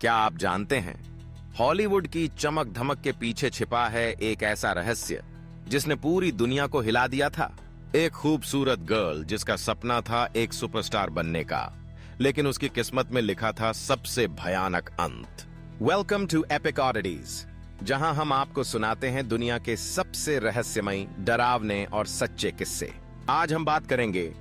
क्या आप जानते हैं, हॉलीवुड की चमक धमक के पीछे छिपा है एक ऐसा रहस्य जिसने पूरी दुनिया को हिला दिया था। एक खूबसूरत गर्ल जिसका सपना था एक सुपरस्टार बनने का, लेकिन उसकी किस्मत में लिखा था सबसे भयानक अंत। वेलकम टू एपिक ऑडिटीज, जहां हम आपको सुनाते हैं दुनिया के सबसे रहस्यमयी, डरावने और सच्चे किस्से। आज हम बात करेंगे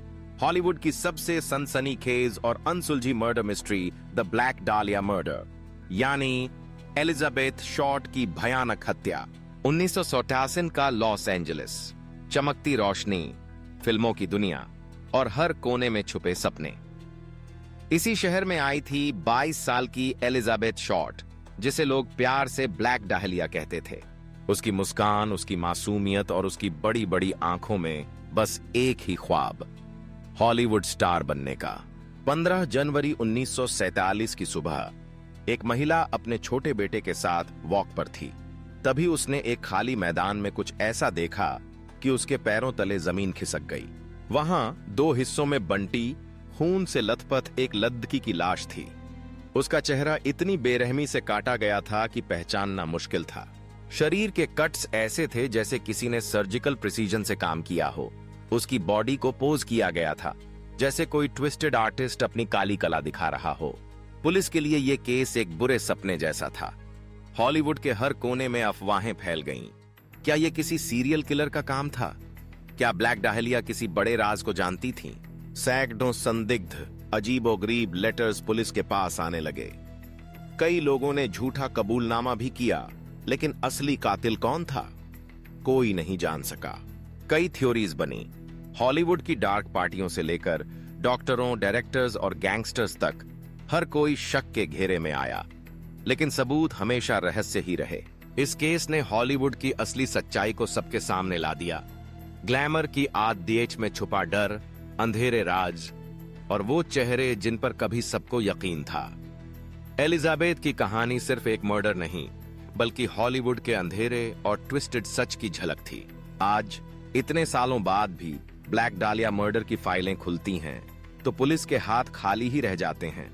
हॉलीवुड की सबसे सनसनीखेज और अनसुलझी मर्डर मिस्ट्री, द ब्लैक डालिया मर्डर, यानी एलिजाबेथ शॉर्ट की भयानक हत्या। 1987 का लॉस एंजलिस, चमकती रोशनी, फिल्मों की दुनिया और हर कोने में छुपे सपने। इसी शहर में आई थी 22 साल की एलिजाबेथ शॉर्ट, जिसे लोग प्यार से ब्लैक डालिया कहते थे। उसकी मुस्कान, उसकी मासूमियत और उसकी बड़ी बड़ी आंखों में बस एक ही ख्वाब, हॉलीवुड स्टार बनने का। 15 जनवरी 1947 की सुबह एक महिला अपने छोटे बेटे के साथ वॉक पर थी। तभी उसने एक खाली मैदान में कुछ ऐसा देखा कि उसके पैरों तले जमीन खिसक गई। वहां 2 हिस्सों में बंटी, खून से लथपथ एक लड़की की लाश थी। उसका चेहरा इतनी बेरहमी से काटा गया था कि पहचानना मुश्किल था। शरीर के कट्स ऐसे थे जैसे किसी ने सर्जिकल प्रिसीजन से काम किया हो। उसकी बॉडी को पोज किया गया था जैसे कोई ट्विस्टेड आर्टिस्ट अपनी काली कला दिखा रहा हो। पुलिस के लिए यह केस एक बुरे सपने जैसा था। हॉलीवुड के हर कोने में अफवाहें फैल गईं। क्या यह किसी सीरियल किलर का काम था? क्या ब्लैक डालिया किसी बड़े राज को जानती थी? सैकड़ों संदिग्ध, अजीबोगरीब लेटर्स पुलिस के पास आने लगे। कई लोगों ने झूठा कबूलनामा भी किया, लेकिन असली कातिल कौन था, कोई नहीं जान सका। कई थ्योरीज बनी। हॉलीवुड की डार्क पार्टियों से लेकर डॉक्टरों, डायरेक्टर्स और गैंगस्टर्स तक हर कोई शक के घेरे में आया, लेकिन सबूत हमेशा रहस्य ही रहे। इस केस ने हॉलीवुड की असली सच्चाई को सबके सामने ला दिया। ग्लैमर की आददेच में छुपा डर, अंधेरे राज और वो चेहरे जिन पर कभी सबको यकीन था। एलिजाबेथ की कहानी सिर्फ एक मर्डर नहीं, बल्कि हॉलीवुड के अंधेरे और ट्विस्टेड सच की झलक थी। आज इतने सालों बाद भी ब्लैक डालिया मर्डर की फाइलें खुलती हैं तो पुलिस के हाथ खाली ही रह जाते हैं।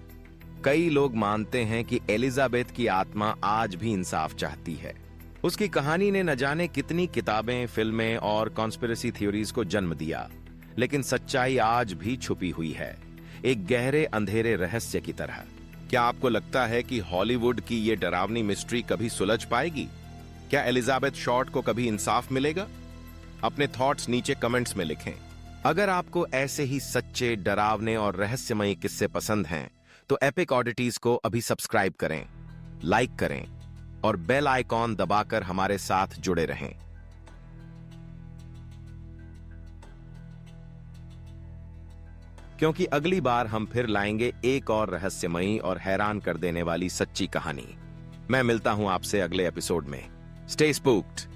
कई लोग मानते हैं कि एलिजाबेथ की आत्मा आज भी इंसाफ चाहती है। उसकी कहानी ने न जाने कितनी किताबें, फिल्में और कॉन्स्पिरेसी थ्योरीज को जन्म दिया, लेकिन सच्चाई आज भी छुपी हुई है, एक गहरे अंधेरे रहस्य की तरह। क्या आपको लगता है कि हॉलीवुड की ये डरावनी मिस्ट्री कभी सुलझ पाएगी? क्या एलिजाबेथ शॉर्ट को कभी इंसाफ मिलेगा? अपने थॉट्स नीचे कमेंट्स में लिखें। अगर आपको ऐसे ही सच्चे, डरावने और रहस्यमयी किस्से पसंद हैं, तो एपिक ऑडिटीज को अभी सब्सक्राइब करें, लाइक करें और बेल आइकॉन दबाकर हमारे साथ जुड़े रहें। क्योंकि अगली बार हम फिर लाएंगे एक और रहस्यमयी और हैरान कर देने वाली सच्ची कहानी। मैं मिलता हूं आपसे अगले एपिसोड में। Stay spooked.